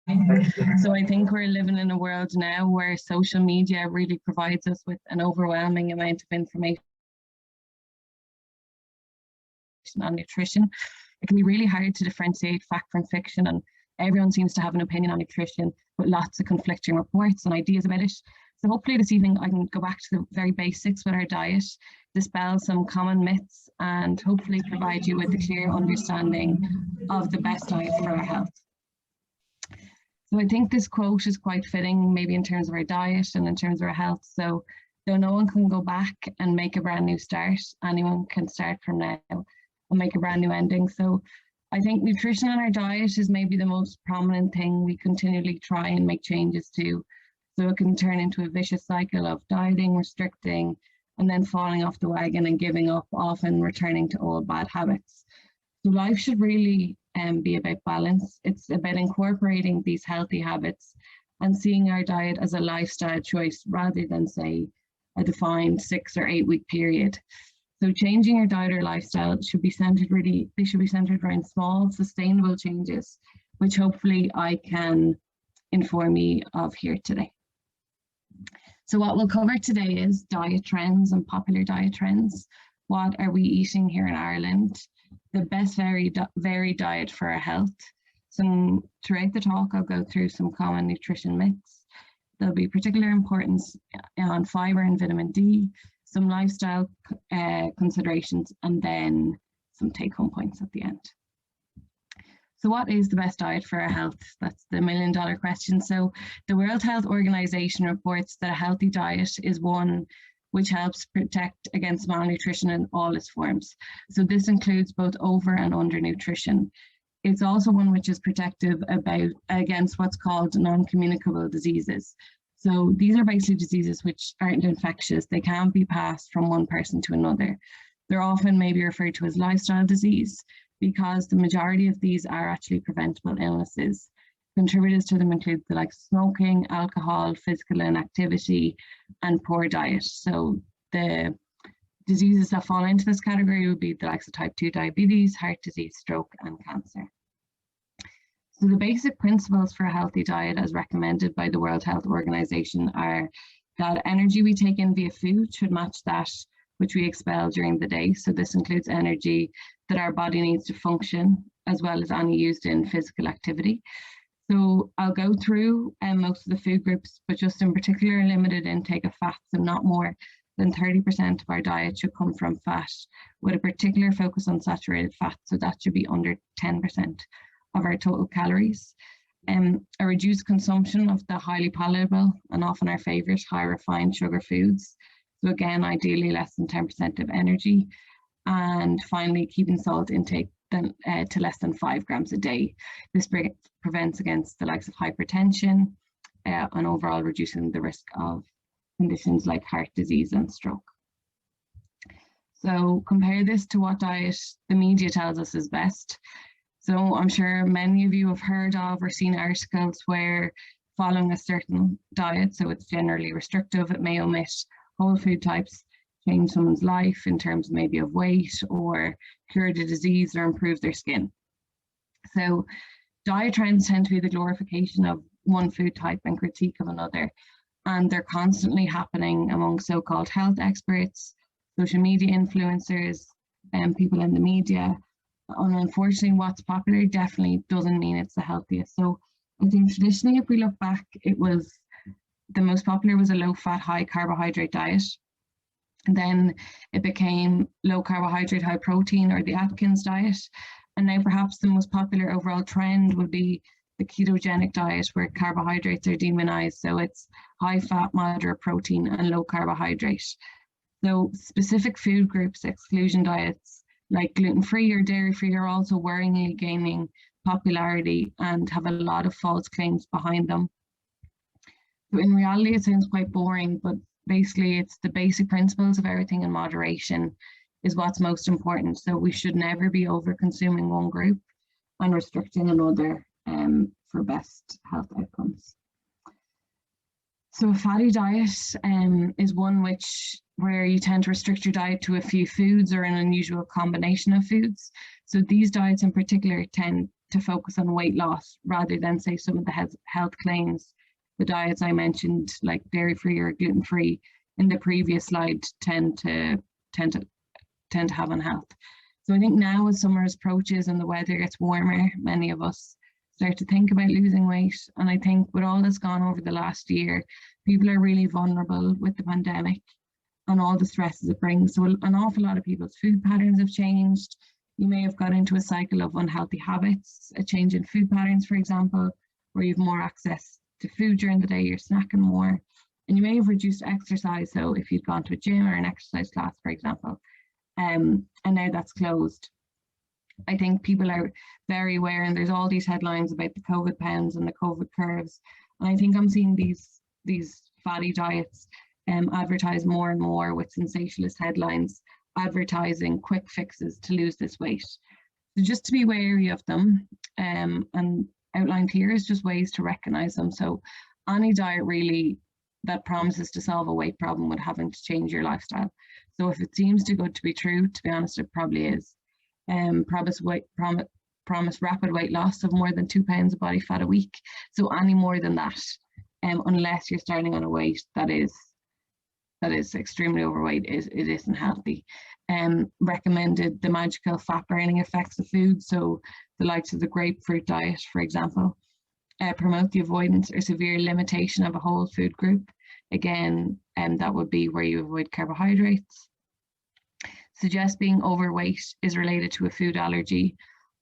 So I think we're living in a world now where social media really provides us with an overwhelming amount of information on nutrition. It can be really hard to differentiate fact from fiction, and everyone seems to have an opinion on nutrition with lots of conflicting reports and ideas about it. So hopefully this evening I can go back to the very basics with our diet, dispel some common myths, and hopefully provide you with a clear understanding of the best diet for our health. So I think this quote is quite fitting, maybe in terms of our diet and in terms of our health. So though no one can go back and make a brand new start, anyone can start from now and make a brand new ending. So I think nutrition in our diet is maybe the most prominent thing we continually try and make changes to. So it can turn into a vicious cycle of dieting, restricting, and then falling off the wagon and giving up, often returning to old bad habits. So life should really be about balance. It's about incorporating these healthy habits and seeing our diet as a lifestyle choice rather than, say, a defined 6 or 8 week period. So changing your diet or lifestyle should be centered around small, sustainable changes, which hopefully I can inform you of here today. So what we'll cover today is diet trends and popular diet trends. What are we eating here in Ireland? The best varied diet for our health. Throughout the talk, I'll go through some common nutrition myths. There'll be particular importance on fiber and vitamin D, some lifestyle considerations, and then some take-home points at the end. So what is the best diet for our health? That's the million-dollar question. So the World Health Organization reports that a healthy diet is one which helps protect against malnutrition in all its forms. So this includes both over and under nutrition. It's also one which is protective against what's called non-communicable diseases. So these are basically diseases which aren't infectious. They can't be passed from one person to another. They're often maybe referred to as lifestyle disease because the majority of these are actually preventable illnesses. Contributors to them include the likes of smoking, alcohol, physical inactivity, and poor diet. So the diseases that fall into this category would be the likes of type 2 diabetes, heart disease, stroke, and cancer. So the basic principles for a healthy diet as recommended by the World Health Organization are that energy we take in via food should match that which we expel during the day. So this includes energy that our body needs to function, as well as any used in physical activity. So I'll go through most of the food groups, but just in particular, limited intake of fats, and not more than 30% of our diet should come from fat, with a particular focus on saturated fat. So that should be under 10% of our total calories. A reduced consumption of the highly palatable and often our favorite high refined sugar foods. So again, ideally less than 10% of energy. And finally, keeping salt intake to less than 5 grams a day. This prevents against the likes of hypertension and overall reducing the risk of conditions like heart disease and stroke. So compare this to what diet the media tells us is best. So I'm sure many of you have heard of or seen articles where following a certain diet, so it's generally restrictive, it may omit whole food types, change someone's life in terms maybe of weight or cure the disease or improve their skin. So diet trends tend to be the glorification of one food type and critique of another. And they're constantly happening among so-called health experts, social media influencers, and people in the media. And unfortunately, what's popular definitely doesn't mean it's the healthiest. So I think traditionally, if we look back, the most popular was a low-fat, high-carbohydrate diet. And then it became low-carbohydrate, high-protein, or the Atkins diet. And now perhaps the most popular overall trend would be the ketogenic diet, where carbohydrates are demonized. So it's high-fat, moderate protein, and low-carbohydrate. So specific food groups, exclusion diets, like gluten-free or dairy-free, are also worryingly gaining popularity and have a lot of false claims behind them. So in reality, it sounds quite boring, but basically it's the basic principles of everything in moderation is what's most important. So we should never be over-consuming one group and restricting another for best health outcomes. So a fatty diet is one where you tend to restrict your diet to a few foods or an unusual combination of foods. So these diets in particular tend to focus on weight loss rather than say some of the health claims. The diets I mentioned, like dairy-free or gluten-free in the previous slide, tend to have on health. So I think now as summer approaches and the weather gets warmer, many of us start to think about losing weight. And I think with all that's gone over the last year, people are really vulnerable with the pandemic and all the stresses it brings. So an awful lot of people's food patterns have changed. You may have got into a cycle of unhealthy habits, a change in food patterns, for example, where you have more access to food during the day, you're snacking more, and you may have reduced exercise. So if you'd gone to a gym or an exercise class, for example, and now that's closed. I think people are very aware, and there's all these headlines about the COVID pounds and the COVID curves. And I think I'm seeing these fatty diets advertised more and more with sensationalist headlines, advertising quick fixes to lose this weight. So just to be wary of them, and outlined here is just ways to recognize them. So any diet really that promises to solve a weight problem with having to change your lifestyle. So if it seems too good to be true, to be honest, it probably is. Promise rapid weight loss of more than 2 pounds of body fat a week. So any more than that, unless you're starting on a weight that is extremely overweight, it isn't healthy. Recommended the magical fat burning effects of food, so the likes of the grapefruit diet, for example. Promote the avoidance or severe limitation of a whole food group. Again, that would be where you avoid carbohydrates. Suggest being overweight is related to a food allergy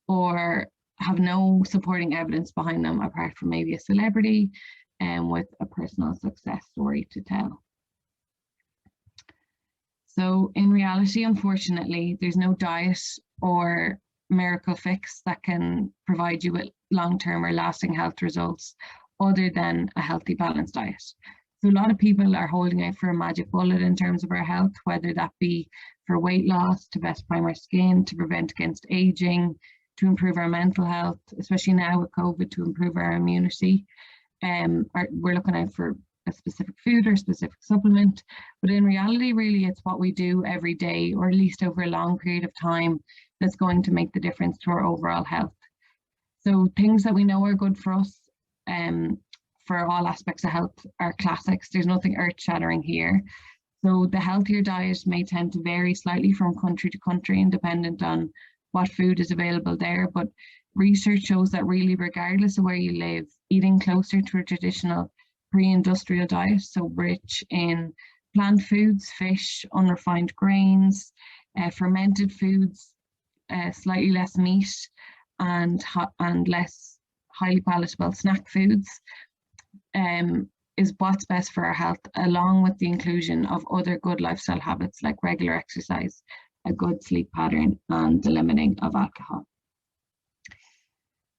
or have no supporting evidence behind them apart from maybe a celebrity and with a personal success story to tell. So in reality, unfortunately, there's no diet or miracle fix that can provide you with long-term or lasting health results other than a healthy, balanced diet. So a lot of people are holding out for a magic bullet in terms of our health, whether that be for weight loss, to best prime our skin, to prevent against aging, to improve our mental health, especially now with COVID, to improve our immunity. We're looking out for a specific food or a specific supplement, but in reality, really, it's what we do every day, or at least over a long period of time, that's going to make the difference to our overall health. So things that we know are good for us, for all aspects of health, are classics. There's nothing earth-shattering here. So the healthier diet may tend to vary slightly from country to country and dependent on what food is available there, but research shows that really, regardless of where you live, eating closer to a traditional pre-industrial diet, so rich in plant foods, fish, unrefined grains, fermented foods, slightly less meat, and less highly palatable snack foods, is what's best for our health, along with the inclusion of other good lifestyle habits like regular exercise, a good sleep pattern, and the limiting of alcohol.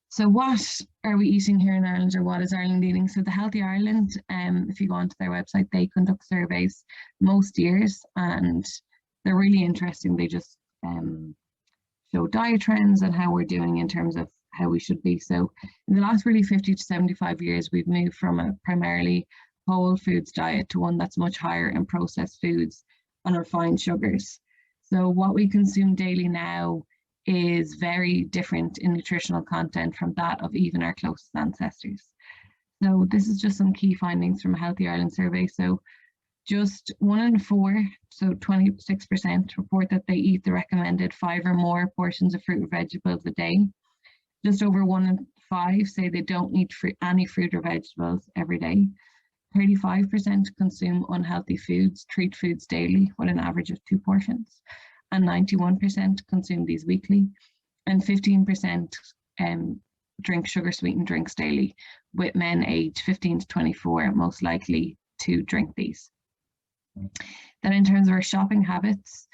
So what are we eating here in Ireland, or what is Ireland eating? So the Healthy Ireland, if you go onto their website, they conduct surveys most years, and they're really interesting. They just show diet trends and how we're doing in terms of how we should be. So in the last really 50 to 75 years, we've moved from a primarily whole foods diet to one that's much higher in processed foods and refined sugars. So what we consume daily now is very different in nutritional content from that of even our closest ancestors. So this is just some key findings from a Healthy Ireland survey. So just 1 in 4, so 26%, report that they eat the recommended 5 or more portions of fruit or vegetables a day. Just over 1 in 5 say they don't eat any fruit or vegetables every day. 35% consume unhealthy foods, treat foods daily with an average of 2 portions. And 91% consume these weekly, and 15% drink sugar-sweetened drinks daily, with men aged 15 to 24 most likely to drink these. Then in terms of our shopping habits,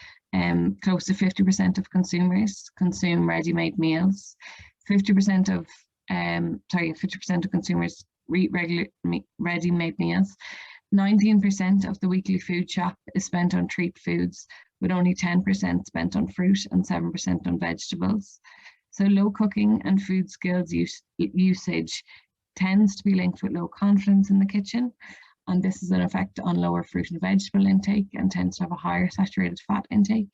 close to 50% of consumers consume ready-made meals. 50% of consumers eat ready-made meals. 19% of the weekly food shop is spent on treat foods, with only 10% spent on fruit and 7% on vegetables. So low cooking and food skills usage tends to be linked with low confidence in the kitchen, and this is an effect on lower fruit and vegetable intake and tends to have a higher saturated fat intake.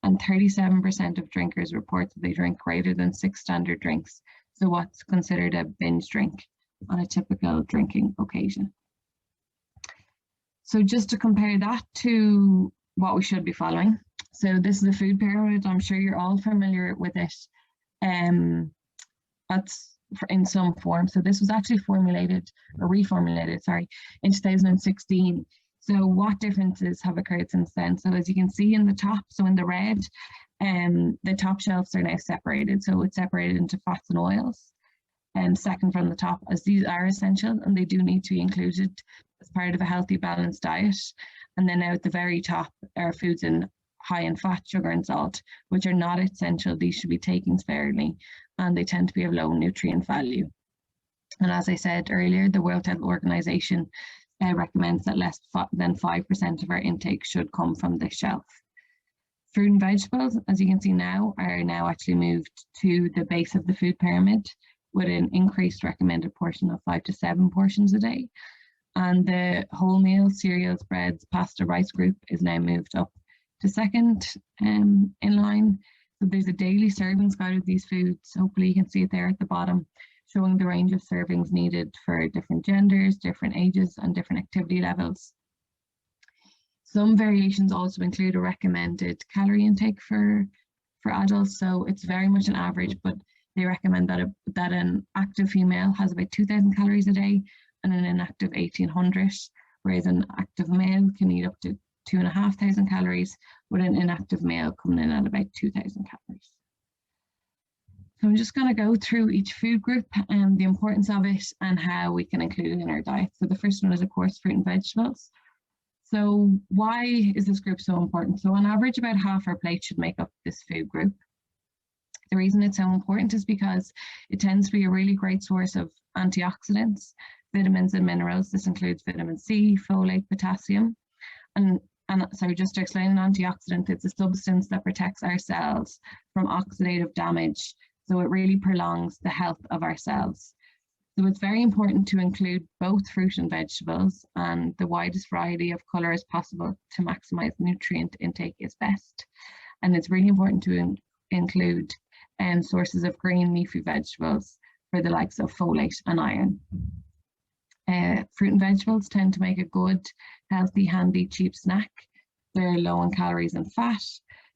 and 37% of drinkers report that they drink greater than 6 standard drinks. So what's considered a binge drink on a typical drinking occasion. So just to compare that to what we should be following. So this is a food pyramid. I'm sure you're all familiar with it. That's in some form. So this was actually reformulated, in 2016. So what differences have occurred since then? So as you can see in the top, so in the red, the top shelves are now separated. So it's separated into fats and oils. Second from the top, as these are essential and they do need to be included as part of a healthy, balanced diet. And then now at the very top are foods high in fat, sugar and salt, which are not essential. These should be taken sparingly and they tend to be of low nutrient value. And as I said earlier, the World Health Organization recommends that less than 5% of our intake should come from this shelf. Fruit and vegetables, as you can see now, are now actually moved to the base of the food pyramid with an increased recommended portion of 5 to 7 portions a day. And the wholemeal, cereals, breads, pasta, rice group is now moved up to second in line. So there's a daily servings guide of these foods. Hopefully you can see it there at the bottom, showing the range of servings needed for different genders, different ages, and different activity levels. Some variations also include a recommended calorie intake for adults. So it's very much an average, but they recommend that an active female has about 2,000 calories a day and an inactive 1,800, whereas an active male can eat up to 2,500 calories, with an inactive male coming in at about 2,000 calories. So I'm just going to go through each food group and the importance of it and how we can include it in our diet. So the first one is, of course, fruit and vegetables. So why is this group so important? So on average, about half our plate should make up this food group. The reason it's so important is because it tends to be a really great source of antioxidants, vitamins and minerals. This includes vitamin C, folate, potassium. And so just to explain, an antioxidant, it's a substance that protects our cells from oxidative damage. So it really prolongs the health of our cells. So it's very important to include both fruit and vegetables, and the widest variety of colour as possible to maximise nutrient intake is best. And it's really important to include sources of green leafy vegetables for the likes of folate and iron. Fruit and vegetables tend to make a good, healthy, handy, cheap snack. They're low in calories and fat.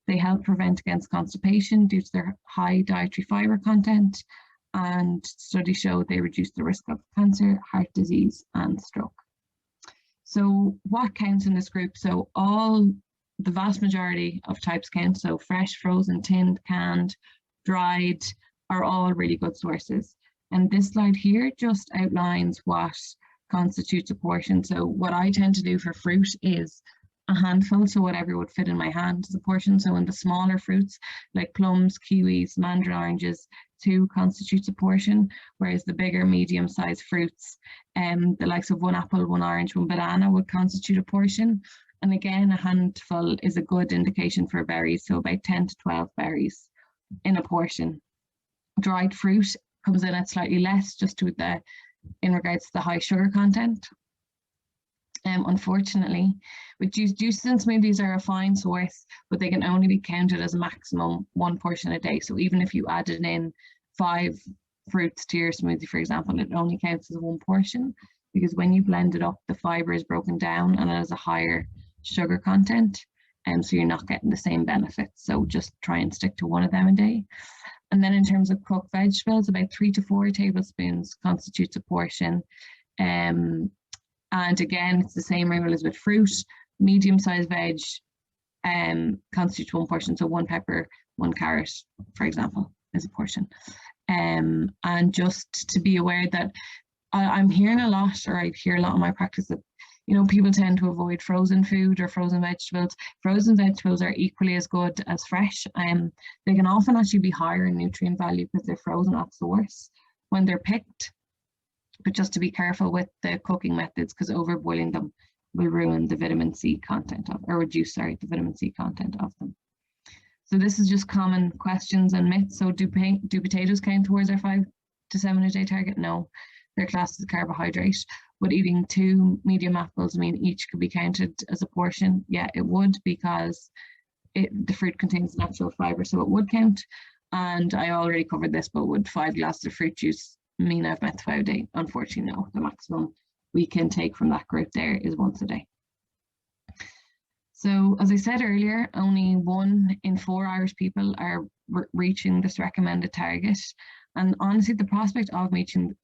They help prevent against constipation due to their high dietary fibre content, and studies show they reduce the risk of cancer, heart disease and stroke. So what counts in this group? So the vast majority of types count. So fresh, frozen, tinned, canned, dried are all really good sources. And this slide here just outlines what constitutes a portion. So what I tend to do for fruit is a handful, so whatever would fit in my hand is a portion. So in the smaller fruits like plums, kiwis, mandarin oranges, 2 constitutes a portion, whereas the bigger medium-sized fruits, the likes of 1 apple, 1 orange, 1 banana would constitute a portion. And again, a handful is a good indication for berries, so about 10 to 12 berries in a portion. Dried fruit comes in at slightly less, just in regards to the high sugar content. Unfortunately, with juices and smoothies are a fine source, but they can only be counted as a maximum 1 portion a day. So even if you added in 5 fruits to your smoothie, for example, it only counts as 1 portion, because when you blend it up, the fibre is broken down and it has a higher sugar content, so you're not getting the same benefits. So just try and stick to 1 of them a day. And then in terms of cooked vegetables, about 3 to 4 tablespoons constitutes a portion. And again, it's the same rule as with fruit. Medium-sized veg constitutes 1 portion. So 1 pepper, 1 carrot, for example, is a portion. And just to be aware that I'm hearing a lot, or I hear a lot in my practice, that people tend to avoid frozen food or frozen vegetables. Frozen vegetables are equally as good as fresh. They can often actually be higher in nutrient value because they're frozen at source when they're picked. But just to be careful with the cooking methods, because overboiling them will ruin the vitamin C content reduce the vitamin C content of them. So this is just common questions and myths. So do potatoes count towards our 5 to 7 a day target? No, they're classed as a carbohydrate. Would eating 2 medium apples mean each could be counted as a portion? Yeah, it would, because the fruit contains natural fiber, so it would count. And I already covered this, but would 5 glasses of fruit juice mean I've met the 5-a-day? Unfortunately, no. The maximum we can take from that group there is once a day. So as I said earlier, only 1 in 4 Irish people are reaching this recommended target. And honestly, the prospect of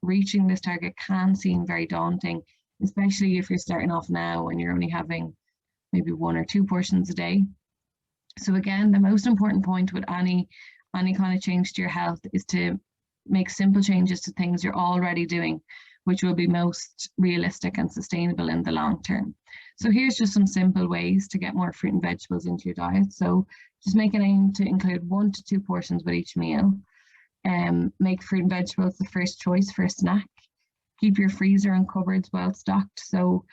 reaching this target can seem very daunting, especially if you're starting off now and you're only having maybe 1 or 2 portions a day. So again, the most important point with any kind of change to your health is to make simple changes to things you're already doing, which will be most realistic and sustainable in the long term. So here's just some simple ways to get more fruit and vegetables into your diet. So just make an aim to include 1 to 2 portions with each meal. Make fruit and vegetables the first choice for a snack. Keep your freezer and cupboards well stocked. So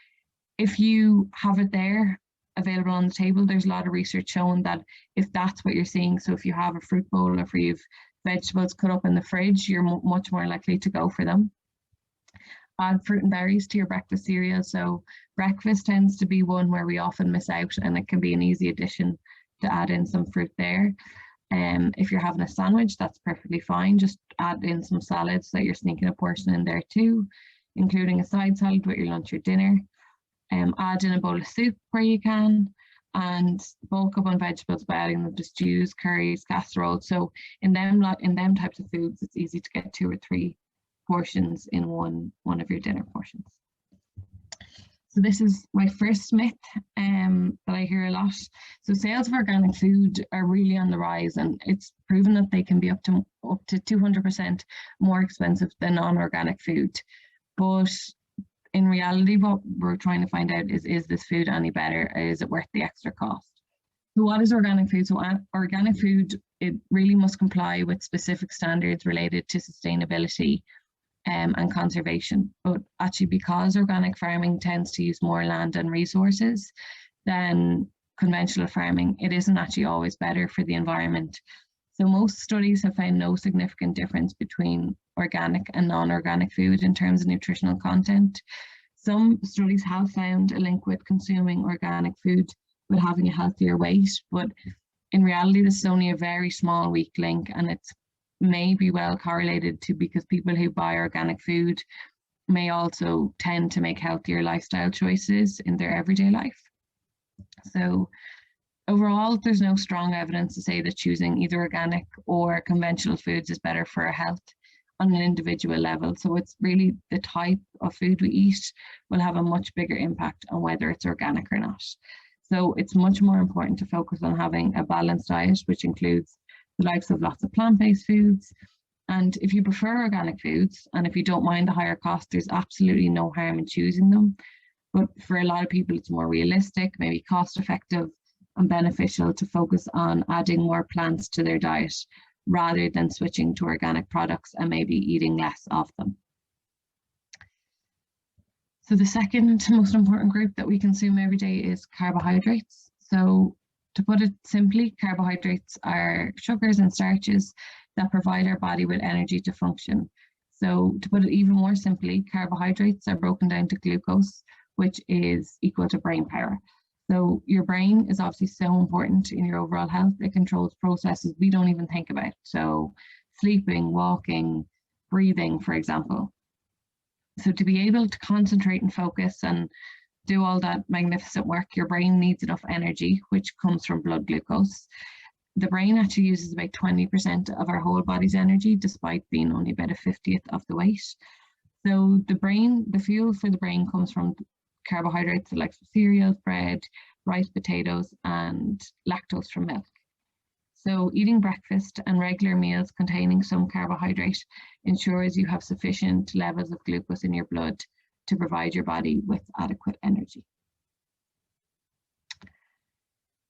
if you have it there available on the table, there's a lot of research showing that if that's what you're seeing, so if you have a fruit bowl or if you've vegetables cut up in the fridge, you're much more likely to go for them. Add fruit and berries to your breakfast cereal. So breakfast tends to be one where we often miss out, and it can be an easy addition to add in some fruit there. If you're having a sandwich, that's perfectly fine. Just add in some salads so that you're sneaking a portion in there too, including a side salad with your lunch or dinner. Add in a bowl of soup where you can, and bulk up on vegetables by adding them to stews, curries, casseroles. So in them types of foods, it's easy to get 2 or 3 portions in one of your dinner portions. So this is my first myth that I hear a lot. So sales of organic food are really on the rise, and it's proven that they can be up to 200% more expensive than non-organic food. But in reality, what we're trying to find out is this food any better? Is it worth the extra cost? So what is organic food? So organic food, it really must comply with specific standards related to sustainability and conservation. But actually, because organic farming tends to use more land and resources than conventional farming, it isn't actually always better for the environment. So most studies have found no significant difference between organic and non-organic food in terms of nutritional content. Some studies have found a link with consuming organic food with having a healthier weight, but in reality, this is only a very small, weak link, and it's may be well correlated to because people who buy organic food may also tend to make healthier lifestyle choices in their everyday life. So overall, there's no strong evidence to say that choosing either organic or conventional foods is better for our health on an individual level. So it's really the type of food we eat will have a much bigger impact on whether it's organic or not. So it's much more important to focus on having a balanced diet, which includes the likes of lots of plant-based foods. And if you prefer organic foods, and if you don't mind the higher cost, there's absolutely no harm in choosing them. But for a lot of people, it's more realistic, maybe cost-effective and beneficial to focus on adding more plants to their diet rather than switching to organic products and maybe eating less of them. So the second most important group that we consume every day is carbohydrates. So to put it simply, carbohydrates are sugars and starches that provide our body with energy to function. So to put it even more simply, carbohydrates are broken down to glucose, which is equal to brain power. So your brain is obviously so important in your overall health. It controls processes we don't even think about. So sleeping, walking, breathing, for example. So to be able to concentrate and focus and do all that magnificent work, your brain needs enough energy, which comes from blood glucose. The brain actually uses about 20% of our whole body's energy, despite being only about a 50th of the weight. So the fuel for the brain comes from carbohydrates like cereals, bread, rice, potatoes, and lactose from milk. So eating breakfast and regular meals containing some carbohydrate ensures you have sufficient levels of glucose in your blood to provide your body with adequate energy.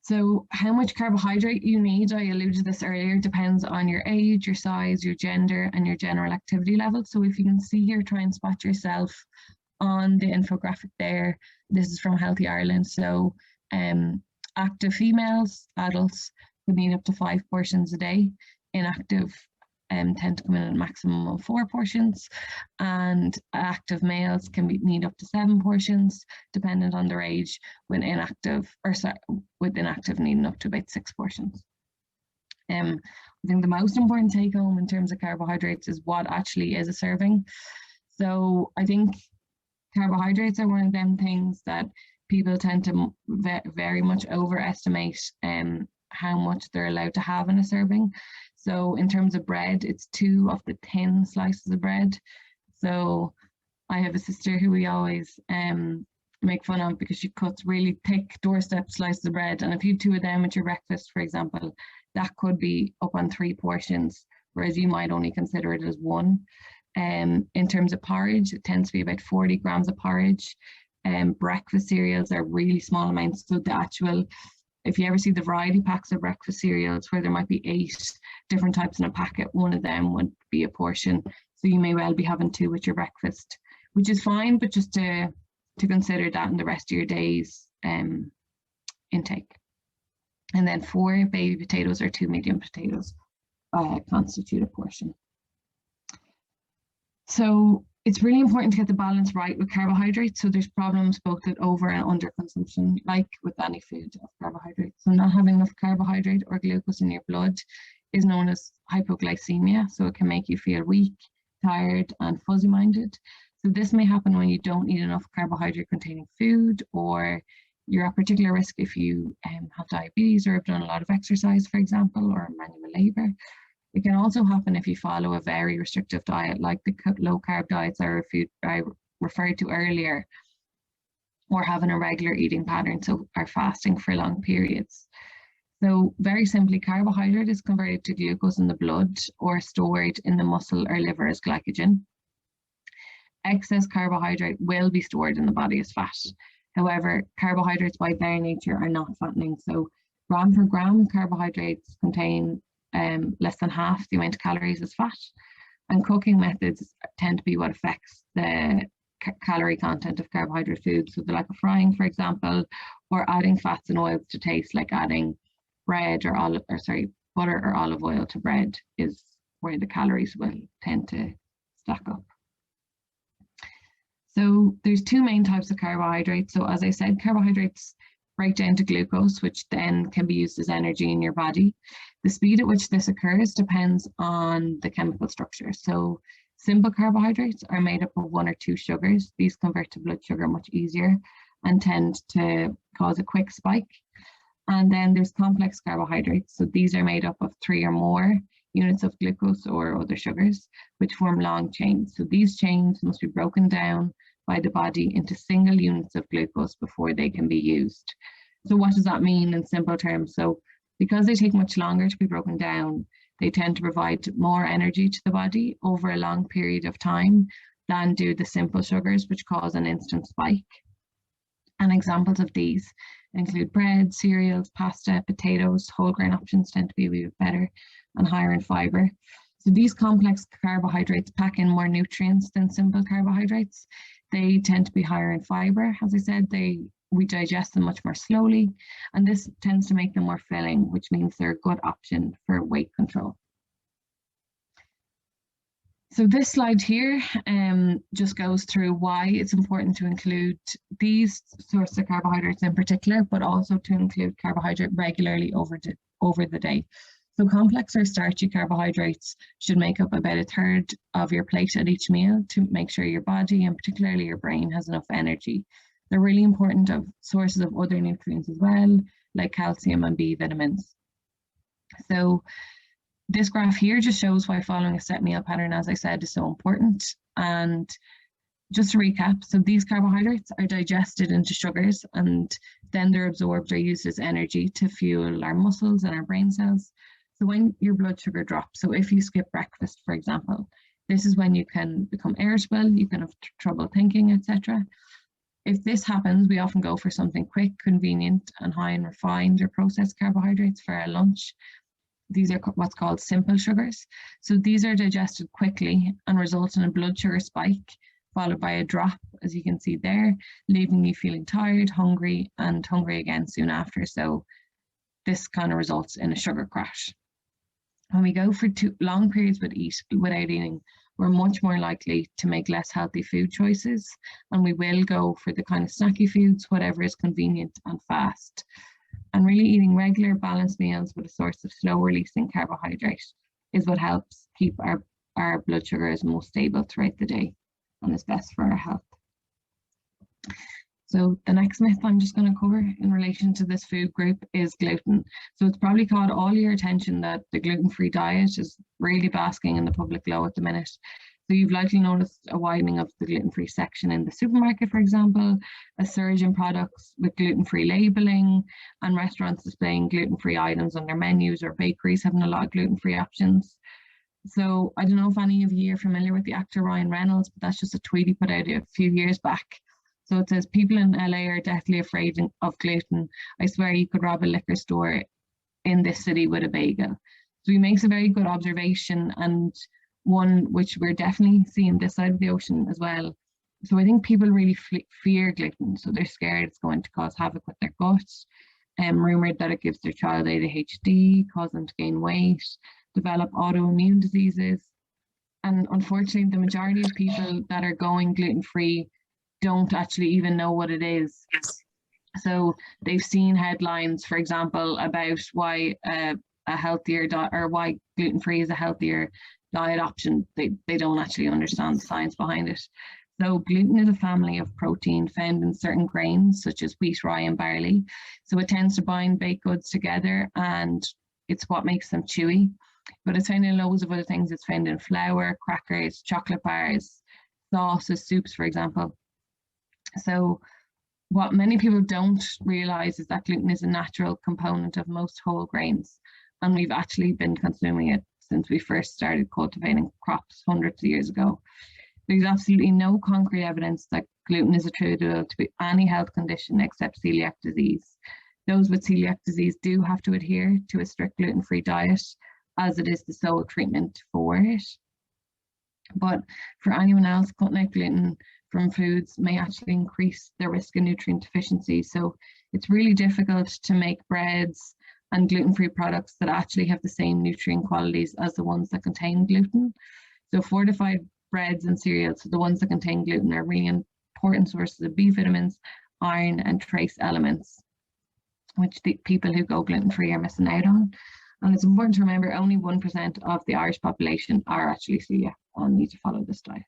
So how much carbohydrate you need, I alluded to this earlier, depends on your age, your size, your gender, and your general activity level. So if you can see here, try and spot yourself on the infographic there. This is from Healthy Ireland. So active females, adults, would need up to 5 portions a day. Inactive tend to come in at a maximum of 4 portions, and active males can need up to 7 portions, dependent on their age, with inactive needing up to about 6 portions. I think the most important take home in terms of carbohydrates is what actually is a serving. So I think carbohydrates are one of them things that people tend to very much overestimate how much they're allowed to have in a serving. So in terms of bread, it's 2 of the thin slices of bread. So I have a sister who we always make fun of because she cuts really thick doorstep slices of bread, and if you 2 of them at your breakfast, for example, that could be up on 3 portions, whereas you might only consider it as 1. In terms of porridge, it tends to be about 40 grams of porridge. Breakfast cereals are really small amounts, so the actual, if you ever see the variety packs of breakfast cereals where there might be 8 different types in a packet, 1 of them would be a portion. So you may well be having 2 with your breakfast, which is fine, but just to consider that in the rest of your day's intake. And then 4 baby potatoes or 2 medium potatoes constitute a portion. So it's really important to get the balance right with carbohydrates. So there's problems both with over and under consumption, like with any food of carbohydrates. So not having enough carbohydrate or glucose in your blood is known as hypoglycemia. So it can make you feel weak, tired, and fuzzy-minded. So this may happen when you don't eat enough carbohydrate-containing food, or you're at particular risk if you have diabetes or have done a lot of exercise, for example, or manual labor. It can also happen if you follow a very restrictive diet, like the low-carb diets I referred to earlier, or have an irregular eating pattern, so are fasting for long periods. So very simply, carbohydrate is converted to glucose in the blood or stored in the muscle or liver as glycogen. Excess carbohydrate will be stored in the body as fat. However, carbohydrates by their nature are not fattening. So gram per gram, carbohydrates contain less than half the amount of calories as fat. And cooking methods tend to be what affects the calorie content of carbohydrate foods. So they're like frying, for example, or adding fats and oils to taste, like adding butter or olive oil to bread, is where the calories will tend to stack up. So there's 2 main types of carbohydrates. So as I said, carbohydrates break down to glucose, which then can be used as energy in your body. The speed at which this occurs depends on the chemical structure. So simple carbohydrates are made up of 1 or 2 sugars. These convert to blood sugar much easier and tend to cause a quick spike. And then there's complex carbohydrates. So these are made up of 3 or more units of glucose or other sugars, which form long chains. So these chains must be broken down by the body into single units of glucose before they can be used. So what does that mean in simple terms? So because they take much longer to be broken down, they tend to provide more energy to the body over a long period of time than do the simple sugars, which cause an instant spike. And examples of these include bread, cereals, pasta, potatoes. Whole grain options tend to be a wee bit better and higher in fiber. So these complex carbohydrates pack in more nutrients than simple carbohydrates. They tend to be higher in fiber. As I said, we digest them much more slowly, and this tends to make them more filling, which means they're a good option for weight control. So this slide here just goes through why it's important to include these sorts of carbohydrates in particular, but also to include carbohydrate regularly over the day. So complex or starchy carbohydrates should make up about 1/3 of your plate at each meal to make sure your body, and particularly your brain, has enough energy. They're really important sources of other nutrients as well, like calcium and B vitamins. So this graph here just shows why following a set meal pattern, as I said, is so important. And just to recap, so these carbohydrates are digested into sugars, and then they're absorbed or used as energy to fuel our muscles and our brain cells. So when your blood sugar drops, so if you skip breakfast, for example, this is when you can become irritable, you can have trouble thinking, etc. If this happens, we often go for something quick, convenient, and high in refined or processed carbohydrates for our lunch. These are what's called simple sugars. So these are digested quickly and result in a blood sugar spike, followed by a drop, as you can see there, leaving you feeling tired, hungry, and hungry again soon after. So this kind of results in a sugar crash. When we go for too long periods without eating, we're much more likely to make less healthy food choices, and we will go for the kind of snacky foods, whatever is convenient and fast. And really eating regular balanced meals with a source of slow releasing carbohydrate is what helps keep our blood sugars most stable throughout the day and is best for our health. So the next myth I'm just going to cover in relation to this food group is gluten. So it's probably caught all your attention that the gluten-free diet is really basking in the public glow at the minute. So you've likely noticed a widening of the gluten-free section in the supermarket, for example, a surge in products with gluten-free labeling, and restaurants displaying gluten-free items on their menus, or bakeries having a lot of gluten-free options. So I don't know if any of you are familiar with the actor Ryan Reynolds, but that's just a tweet he put out a few years back. So it says, people in LA are deathly afraid of gluten. I swear you could rob a liquor store in this city with a bagel. So he makes a very good observation, and one which we're definitely seeing this side of the ocean as well. So I think people really fear gluten. So they're scared it's going to cause havoc with their gut, rumored that it gives their child ADHD, cause them to gain weight, develop autoimmune diseases. And unfortunately, the majority of people that are going gluten-free don't actually even know what it is. So they've seen headlines, for example, about why a healthier diet, or why gluten-free is a healthier diet option. They don't actually understand the science behind it. So gluten is a family of protein found in certain grains, such as wheat, rye, and barley. So it tends to bind baked goods together, and it's what makes them chewy. But it's found in loads of other things. It's found in flour, crackers, chocolate bars, sauces, soups, for example. So what many people don't realize is that gluten is a natural component of most whole grains, and we've actually been consuming it since we first started cultivating crops hundreds of years ago. There's absolutely no concrete evidence that gluten is attributable to any health condition except celiac disease. Those with celiac disease do have to adhere to a strict gluten-free diet, as it is the sole treatment for it. But for anyone else, cutting out gluten from foods may actually increase their risk of nutrient deficiency. So it's really difficult to make breads and gluten-free products that actually have the same nutrient qualities as the ones that contain gluten. So fortified breads and cereals, so the ones that contain gluten, are really important sources of B vitamins, iron, and trace elements, which the people who go gluten-free are missing out on. And it's important to remember only 1% of the Irish population are actually celiac and need to follow this diet.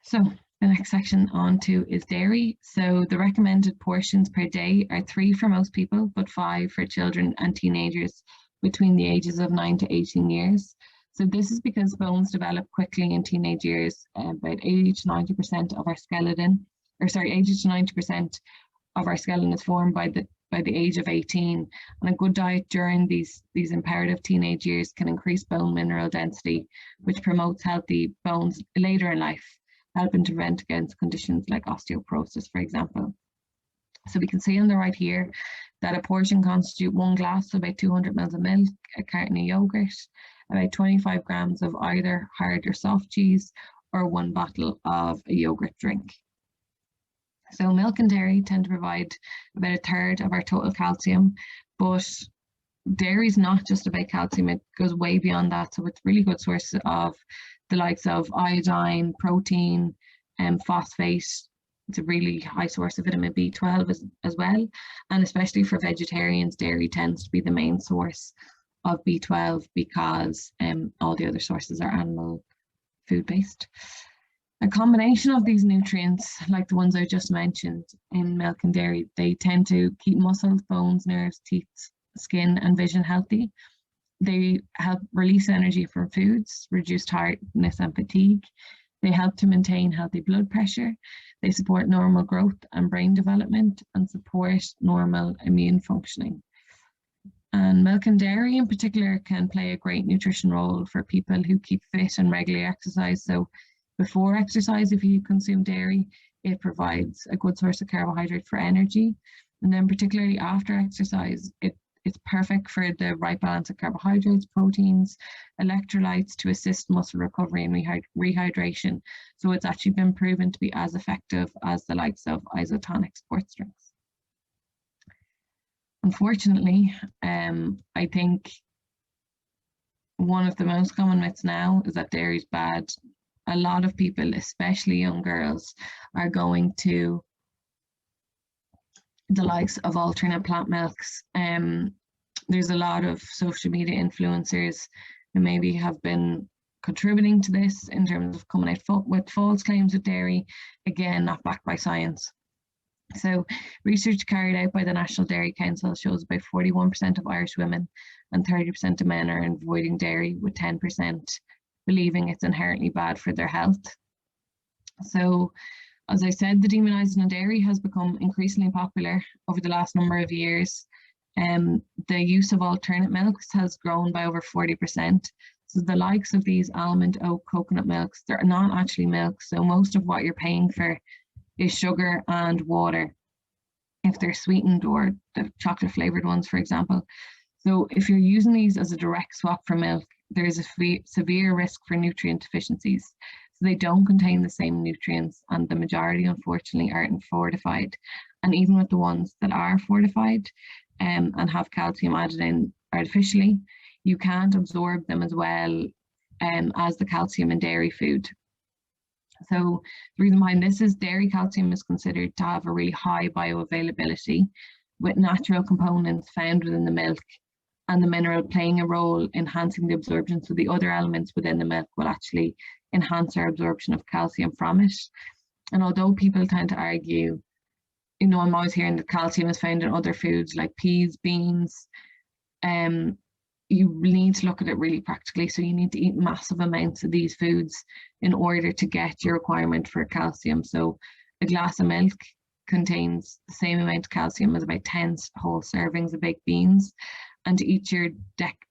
So the next section on to is dairy. So the recommended portions per day are 3 for most people, but 5 for children and teenagers between the ages of 9 to 18 years. So this is because bones develop quickly in teenage years. About 80 to 90% of our skeleton, 80 to 90% of our skeleton is formed by the age of 18, and a good diet during these imperative teenage years can increase bone mineral density, which promotes healthy bones later in life, helping to prevent against conditions like osteoporosis, for example. So we can see on the right here that a portion constitutes 1 glass, so about 200 mils of milk, a carton of yogurt, about 25 grams of either hard or soft cheese, or 1 bottle of a yogurt drink. So milk and dairy tend to provide about 1/3 of our total calcium, but dairy is not just about calcium, it goes way beyond that. So it's a really good source of the likes of iodine, protein, and phosphate. It's a really high source of vitamin B12 as well. And especially for vegetarians, dairy tends to be the main source of B12 because all the other sources are animal food based. A combination of these nutrients, like the ones I just mentioned in milk and dairy, they tend to keep muscles, bones, nerves, teeth, skin, and vision healthy. They help release energy from foods, reduce tiredness and fatigue. They help to maintain healthy blood pressure. They support normal growth and brain development and support normal immune functioning. And milk and dairy in particular can play a great nutrition role for people who keep fit and regularly exercise. So before exercise, if you consume dairy, it provides a good source of carbohydrate for energy. And then particularly after exercise, it's perfect for the right balance of carbohydrates, proteins, electrolytes to assist muscle recovery and rehydration. So it's actually been proven to be as effective as the likes of isotonic sports drinks. Unfortunately, I think one of the most common myths now is that dairy is bad. A lot of people, especially young girls, are going to the likes of alternate plant milks. There's a lot of social media influencers who maybe have been contributing to this in terms of coming out with false claims of dairy, again, not backed by science. So research carried out by the National Dairy Council shows about 41% of Irish women and 30% of men are avoiding dairy, with 10% believing it's inherently bad for their health. So, as I said, the demonising of dairy has become increasingly popular over the last number of years. The use of alternate milks has grown by over 40%. So the likes of these almond, oat, coconut milks, they're not actually milk. So most of what you're paying for is sugar and water, if they're sweetened, or the chocolate flavored ones, for example. So if you're using these as a direct swap for milk, there is a severe risk for nutrient deficiencies. So they don't contain the same nutrients, and the majority, unfortunately, aren't fortified. And even with the ones that are fortified and have calcium added in artificially, you can't absorb them as well as the calcium in dairy food. So the reason behind this is dairy calcium is considered to have a really high bioavailability, with natural components found within the milk and the mineral playing a role in enhancing the absorption. So the other elements within the milk will actually enhance our absorption of calcium from it. And although people tend to argue, I'm always hearing that calcium is found in other foods like peas, beans, you need to look at it really practically. So you need to eat massive amounts of these foods in order to get your requirement for calcium. So a glass of milk contains the same amount of calcium as about 10 whole servings of baked beans. And to eat your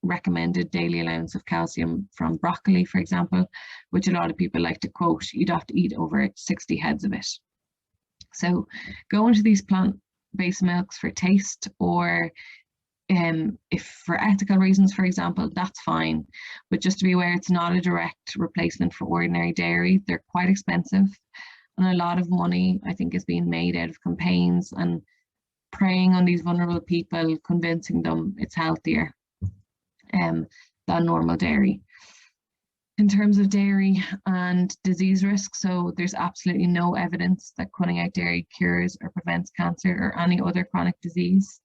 recommended daily allowance of calcium from broccoli, for example, which a lot of people like to quote, you'd have to eat over 60 heads of it. So go into these plant-based milks for taste, or if for ethical reasons, for example, that's fine. But just to be aware, it's not a direct replacement for ordinary dairy. They're quite expensive, and a lot of money, I think, is being made out of campaigns and preying on these vulnerable people, convincing them it's healthier than normal dairy. In terms of dairy and disease risk, so there's absolutely no evidence that cutting out dairy cures or prevents cancer or any other chronic disease.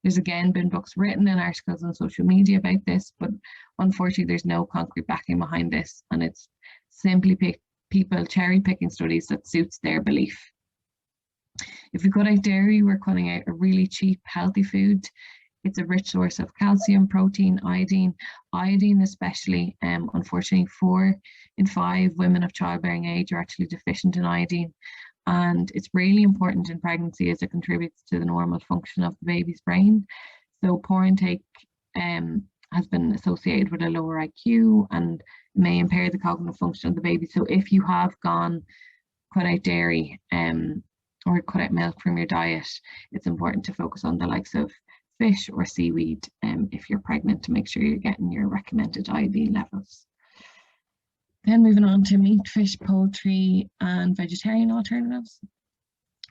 There's again been books written and articles on social media about this, but unfortunately there's no concrete backing behind this, and it's simply people cherry picking studies that suits their belief. If we cut out dairy, we're cutting out a really cheap, healthy food. It's a rich source of calcium, protein, iodine. Iodine especially, unfortunately 4 in 5 women of childbearing age are actually deficient in iodine. And it's really important in pregnancy as it contributes to the normal function of the baby's brain. So poor intake has been associated with a lower IQ and may impair the cognitive function of the baby. So if you have cut out dairy or cut out milk from your diet, it's important to focus on the likes of fish or seaweed if you're pregnant, to make sure you're getting your recommended iodine levels. Then moving on to meat, fish, poultry, and vegetarian alternatives.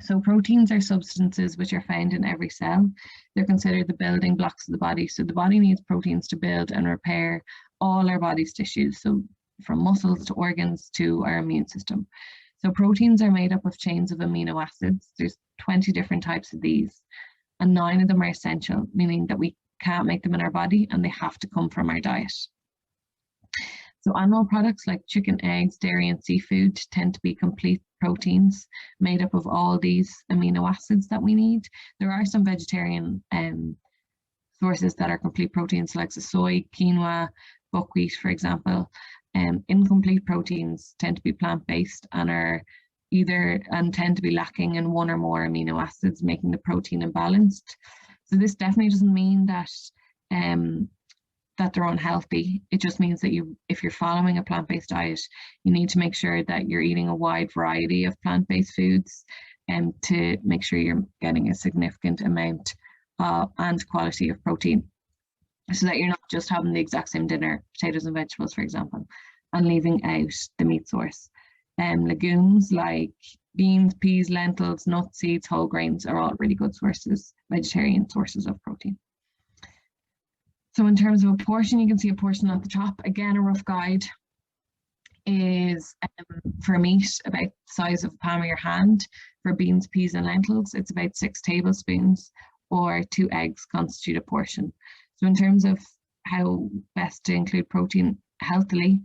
So proteins are substances which are found in every cell. They're considered the building blocks of the body. So the body needs proteins to build and repair all our body's tissues. So from muscles to organs to our immune system. So proteins are made up of chains of amino acids. There's 20 different types of these, and 9 of them are essential, meaning that we can't make them in our body and they have to come from our diet. So animal products like chicken, eggs, dairy, and seafood tend to be complete proteins made up of all these amino acids that we need. There are some vegetarian sources that are complete proteins, like the soy, quinoa, buckwheat, for example. Incomplete proteins tend to be plant-based and tend to be lacking in 1 or more amino acids, making the protein imbalanced. So this definitely doesn't mean that that they're unhealthy. It just means that if you're following a plant-based diet, you need to make sure that you're eating a wide variety of plant-based foods to make sure you're getting a significant amount and quality of protein, so that you're not just having the exact same dinner, potatoes and vegetables, for example, and leaving out the meat source. Legumes like Beans, peas, lentils, nuts, seeds, whole grains are all really good sources, vegetarian sources of protein. So in terms of a portion, you can see a portion at the top. Again, a rough guide is for meat about the size of the palm of your hand. For beans, peas, and lentils, it's about 6 tablespoons, or 2 eggs constitute a portion. So in terms of how best to include protein healthily,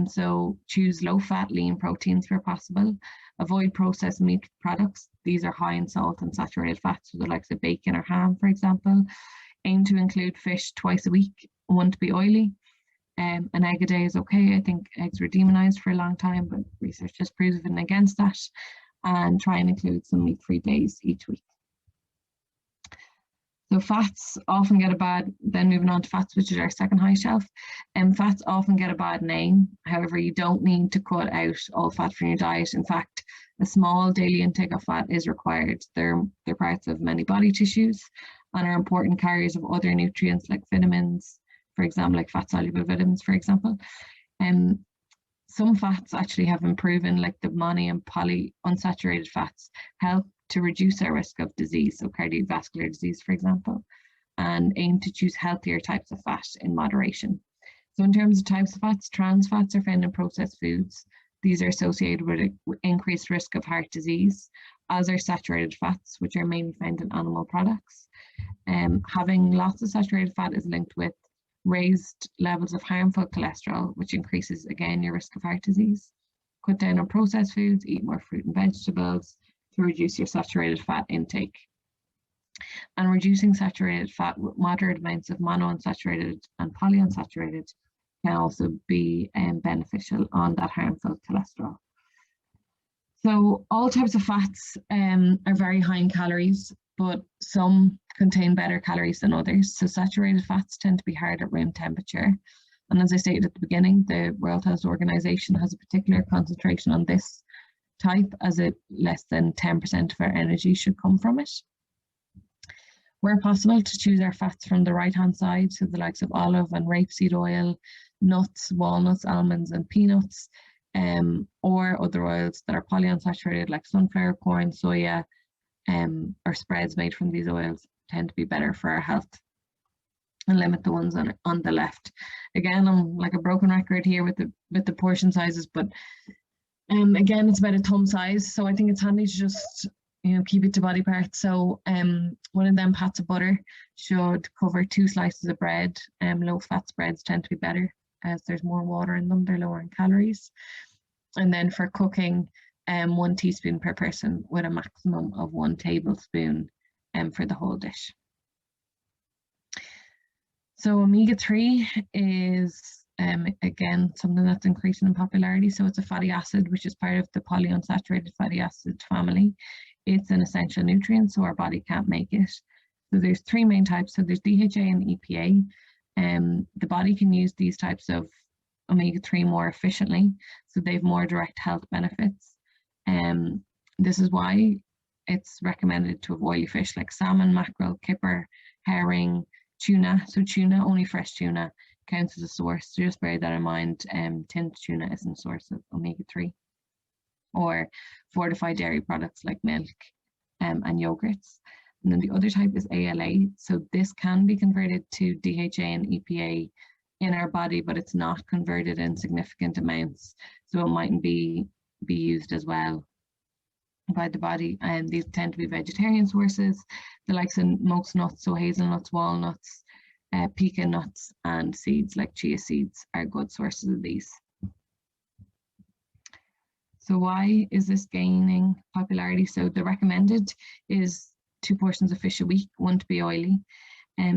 so choose low-fat, lean proteins where possible. Avoid processed meat products. These are high in salt and saturated fats, so the likes of bacon or ham, for example. Aim to include fish twice a week, one to be oily. An egg a day is okay. I think eggs were demonized for a long time, but research has proven against that. And try and include some meat-free days each week. So fats often get a bad, then moving on to fats, which is our second high shelf. Fats often get a bad name. However, you don't need to cut out all fat from your diet. In fact, a small daily intake of fat is required. They're parts of many body tissues and are important carriers of other nutrients like vitamins, for example, like fat-soluble vitamins, for example. Some fats actually have been proven, like the mono and polyunsaturated fats, help to reduce our risk of disease, so cardiovascular disease, for example, and aim to choose healthier types of fat in moderation. So in terms of types of fats, trans fats are found in processed foods. These are associated with an increased risk of heart disease, as are saturated fats, which are mainly found in animal products. Having lots of saturated fat is linked with raised levels of harmful cholesterol, which increases, again, your risk of heart disease. Cut down on processed foods, eat more fruit and vegetables to reduce your saturated fat intake. And reducing saturated fat with moderate amounts of monounsaturated and polyunsaturated can also be beneficial on that harmful cholesterol. So all types of fats are very high in calories, but some contain better calories than others. So saturated fats tend to be hard at room temperature. And as I stated at the beginning, the World Health Organization has a particular concentration on this type, as it less than 10% of our energy should come from it. Where possible, to choose our fats from the right-hand side, so the likes of olive and rapeseed oil, nuts, walnuts, almonds, and peanuts, or other oils that are polyunsaturated like sunflower, corn, soya, or spreads made from these oils tend to be better for our health, and limit the ones on the left. Again, I'm like a broken record here with the portion sizes, but again, it's about a thumb size, so I think it's handy to just keep it to body parts. So one of them pats of butter should cover 2 slices of bread. Low fat spreads tend to be better as there's more water in them, they're lower in calories. And then for cooking, 1 teaspoon per person, with a maximum of 1 tablespoon for the whole dish. So omega-3 is again something that's increasing in popularity. So it's a fatty acid which is part of the polyunsaturated fatty acid family. It's an essential nutrient, so our body can't make it. So there's 3 main types. So there's DHA and EPA. The body can use these types of omega-3 more efficiently, so they have more direct health benefits. This is why it's recommended to avoid oily fish like salmon, mackerel, kipper, herring, tuna. So tuna, only fresh tuna, counts as a source. So just bear that in mind. Tinned tuna isn't a source of omega-3. Or fortified dairy products like milk and yogurts. And then the other type is ALA. So this can be converted to DHA and EPA in our body, but it's not converted in significant amounts. So it mightn't be used as well by the body. And these tend to be vegetarian sources, the likes of most nuts, so hazelnuts, walnuts, pecan nuts, and seeds like chia seeds are good sources of these. So why is this gaining popularity? So the recommended is 2 portions of fish a week, 1 to be oily.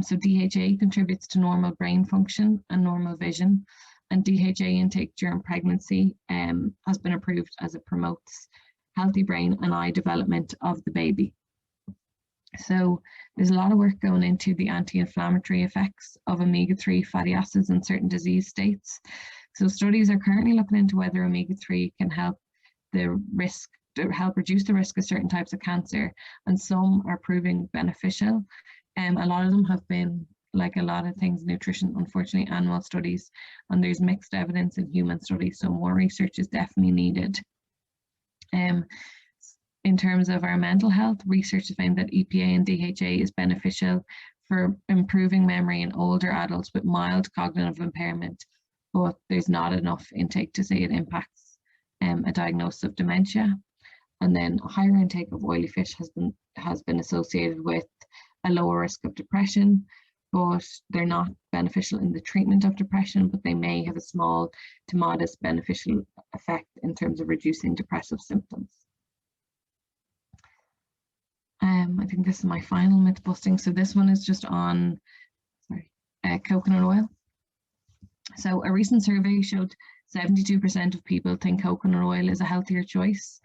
So DHA contributes to normal brain function and normal vision. And DHA intake during pregnancy has been approved as it promotes healthy brain and eye development of the baby. So there's a lot of work going into the anti-inflammatory effects of omega-3 fatty acids in certain disease states. So studies are currently looking into whether omega-3 can help reduce the risk of certain types of cancer, and some are proving beneficial. A lot of them have been, like a lot of things in nutrition, unfortunately, animal studies, and there's mixed evidence in human studies, so more research is definitely needed. In terms of our mental health, research has found that EPA and DHA is beneficial for improving memory in older adults with mild cognitive impairment, but there's not enough intake to say it impacts a diagnosis of dementia. And then higher intake of oily fish has been associated with a lower risk of depression, but they're not beneficial in the treatment of depression, but they may have a small to modest beneficial effect in terms of reducing depressive symptoms. I think this is my final myth busting. So this one is just on coconut oil. So a recent survey showed 72% of people think coconut oil is a healthier choice.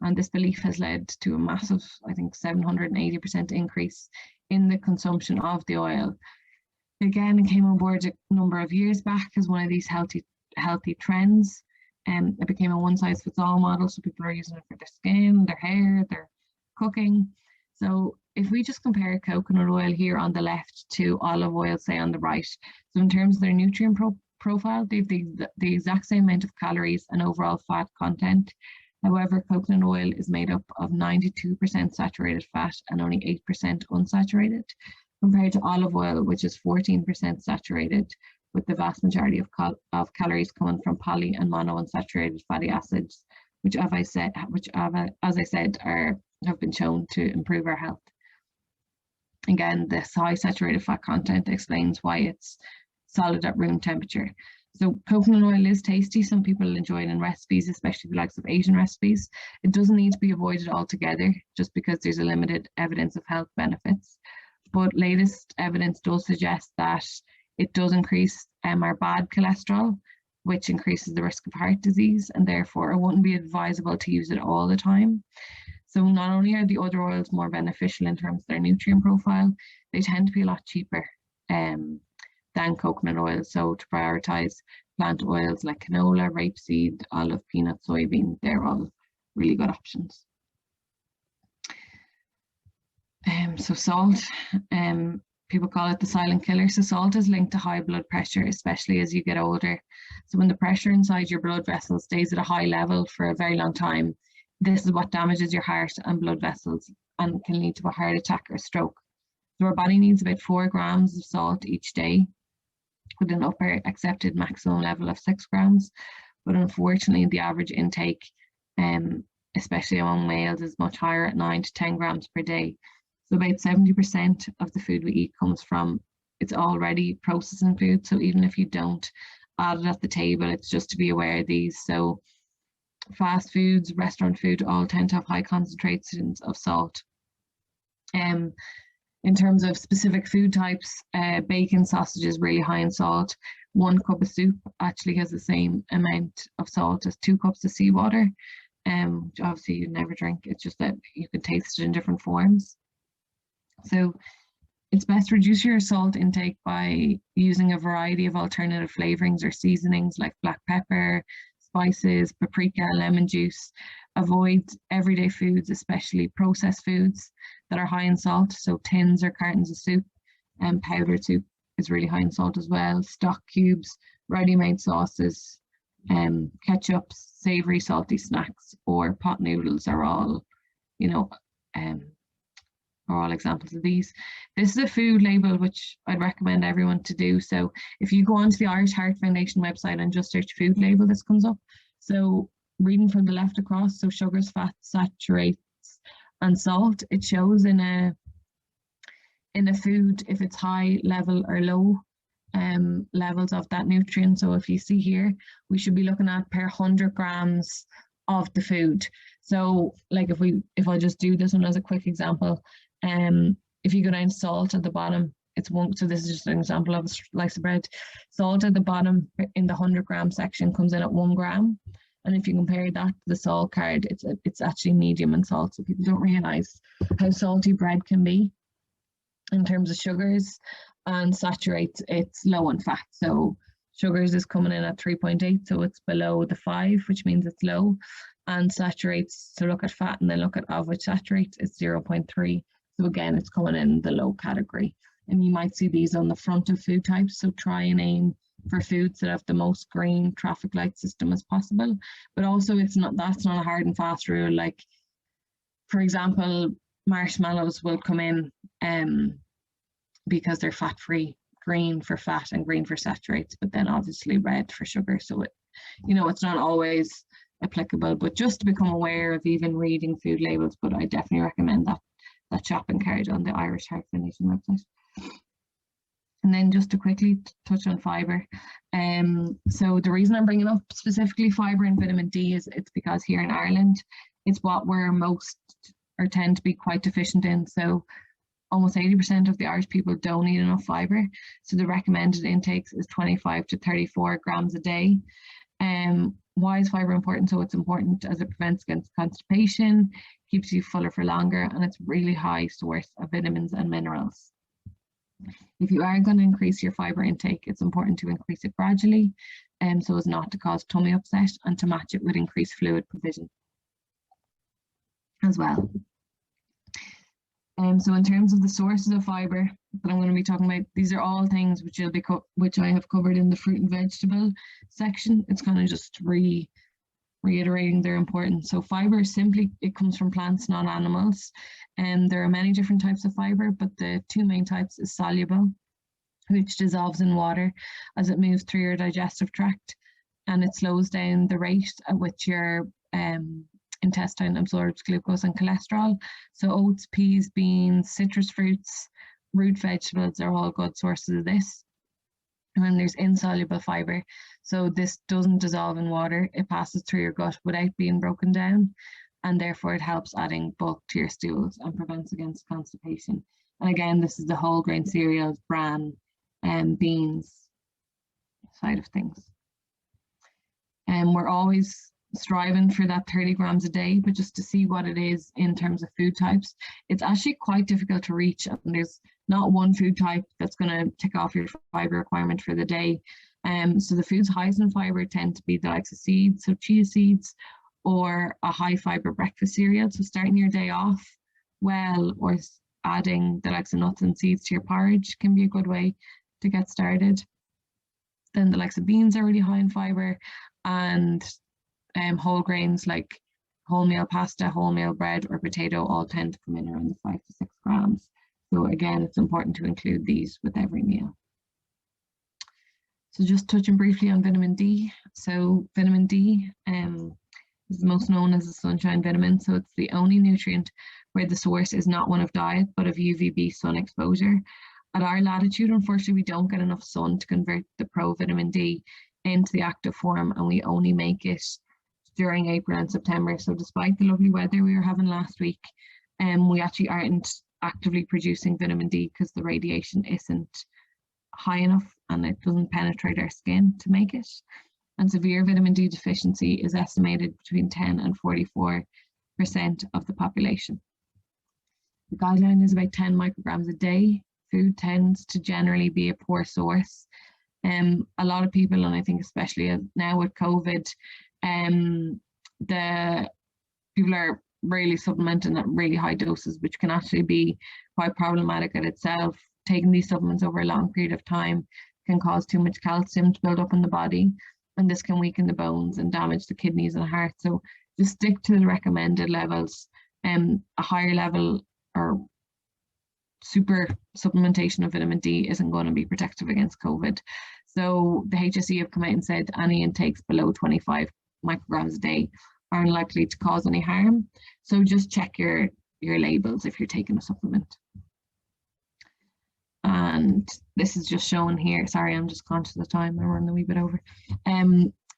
And this belief has led to a massive, I think, 780% increase in the consumption of the oil. Again, it came on board a number of years back as one of these healthy trends. It became a one-size-fits-all model, so people are using it for their skin, their hair, their cooking. So if we just compare coconut oil here on the left to olive oil, say on the right, so in terms of their nutrient profile, they have the exact same amount of calories and overall fat content. However, coconut oil is made up of 92% saturated fat and only 8% unsaturated, compared to olive oil, which is 14% saturated, with the vast majority of calories coming from poly and monounsaturated fatty acids, which, as I said, have been shown to improve our health. Again, this high saturated fat content explains why it's solid at room temperature. So coconut oil is tasty. Some people enjoy it in recipes, especially the likes of Asian recipes. It doesn't need to be avoided altogether just because there's a limited evidence of health benefits. But latest evidence does suggest that it does increase our bad cholesterol, which increases the risk of heart disease, and therefore it wouldn't be advisable to use it all the time. So not only are the other oils more beneficial in terms of their nutrient profile, they tend to be a lot cheaper than coconut oil. So to prioritize plant oils like canola, rapeseed, olive, peanut, soybean, they're all really good options. So salt, people call it the silent killer. So salt is linked to high blood pressure, especially as you get older. So when the pressure inside your blood vessels stays at a high level for a very long time, this is what damages your heart and blood vessels and can lead to a heart attack or stroke. So our body needs about 4 grams of salt each day, with an upper accepted maximum level of 6 grams. But unfortunately, the average intake, especially among males, is much higher at 9 to 10 grams per day. So about 70% of the food we eat comes from, it's already processing food. So even if you don't add it at the table, it's just to be aware of these. So fast foods, restaurant food, all tend to have high concentrations of salt. In terms of specific food types, bacon, sausage is really high in salt. 1 cup of soup actually has the same amount of salt as 2 cups of seawater, which obviously you never drink. It's just that you can taste it in different forms. So it's best to reduce your salt intake by using a variety of alternative flavorings or seasonings like black pepper, spices, paprika, lemon juice. Avoid everyday foods, especially processed foods that are high in salt. So tins or cartons of soup and powdered soup is really high in salt as well. Stock cubes, ready-made sauces, ketchups, savory salty snacks, or pot noodles are all, are all examples of these. This is a food label which I'd recommend everyone to do. So if you go onto the Irish Heart Foundation website and just search food label, this comes up. So reading from the left across, so sugars, fats, saturates, and salt, it shows in a food if it's high level or low levels of that nutrient. So if you see here, we should be looking at per 100 grams of the food. So like if I just do this one as a quick example, if you go down to salt at the bottom, it's 1, so this is just an example of a slice of bread. Salt at the bottom in the 100 gram section comes in at 1 gram. And if you compare that to the salt card, it's actually medium in salt. So people don't realize how salty bread can be in terms of sugars, and saturates, it's low in fat. So sugars is coming in at 3.8, so it's below the 5, which means it's low. And saturates, so look at fat and then look at which saturates, it's 0.3. So again, it's coming in the low category. And you might see these on the front of food types. So try and aim for foods that have the most green traffic light system as possible. But also that's not a hard and fast rule. Like For example, marshmallows will come in because they're fat-free, green for fat and green for saturates, but then obviously red for sugar. So it's not always applicable, but just to become aware of even reading food labels. But I definitely recommend that shopping card on the Irish Heart Foundation website. And then just to quickly touch on fiber. So the reason I'm bringing up specifically fiber and vitamin D is it's because here in Ireland, it's what we're most or tend to be quite deficient in. So almost 80% of the Irish people don't eat enough fiber. So the recommended intakes is 25 to 34 grams a day. Why is fiber important? So it's important as it prevents against constipation, keeps you fuller for longer, and it's a really high source of vitamins and minerals. If you are going to increase your fiber intake, it's important to increase it gradually, so as not to cause tummy upset and to match it with increased fluid provision as well. So in terms of the sources of fiber that I'm going to be talking about, these are all things which I have covered in the fruit and vegetable section. It's kind of just reiterating their importance. So fiber simply, it comes from plants, not animals. And there are many different types of fiber, but the two main types is soluble, which dissolves in water as it moves through your digestive tract, and it slows down the rate at which your intestine absorbs glucose and cholesterol. So oats, peas, beans, citrus fruits, root vegetables are all good sources of this. And then there's insoluble fiber. So this doesn't dissolve in water. It passes through your gut without being broken down, and therefore it helps adding bulk to your stools and prevents against constipation. And again, this is the whole grain cereals, bran, and beans side of things. And we're always striving for that 30 grams a day, but just to see what it is in terms of food types, it's actually quite difficult to reach, and there's not one food type that's going to tick off your fiber requirement for the day. So the foods highest in fiber tend to be the likes of seeds, so chia seeds, or a high fiber breakfast cereal. So starting your day off well, or adding the likes of nuts and seeds to your porridge can be a good way to get started. Then the likes of beans are really high in fiber, and whole grains like wholemeal pasta, wholemeal bread, or potato all tend to come in around the 5 to 6 grams. So again, it's important to include these with every meal. So just touching briefly on vitamin D. So vitamin D is most known as the sunshine vitamin. So it's the only nutrient where the source is not one of diet, but of UVB sun exposure. At our latitude, unfortunately, we don't get enough sun to convert the provitamin D into the active form, and we only make it during April and September. So despite the lovely weather we were having last week, we actually aren't actively producing vitamin D because the radiation isn't high enough and it doesn't penetrate our skin to make it. And severe vitamin D deficiency is estimated between 10 and 44% of the population. The guideline is about 10 micrograms a day. Food tends to generally be a poor source. A lot of people, and I think especially now with COVID, the people are really supplementing at really high doses, which can actually be quite problematic in itself. Taking these supplements over a long period of time can cause too much calcium to build up in the body, and this can weaken the bones and damage the kidneys and heart. So just stick to the recommended levels. A higher level or super supplementation of vitamin D isn't going to be protective against COVID. So the HSE have come out and said any intakes below 25 micrograms a day are unlikely to cause any harm. So just check your labels if you're taking a supplement. And this is just shown here. Sorry, I'm just conscious of the time. I'm running a wee bit over.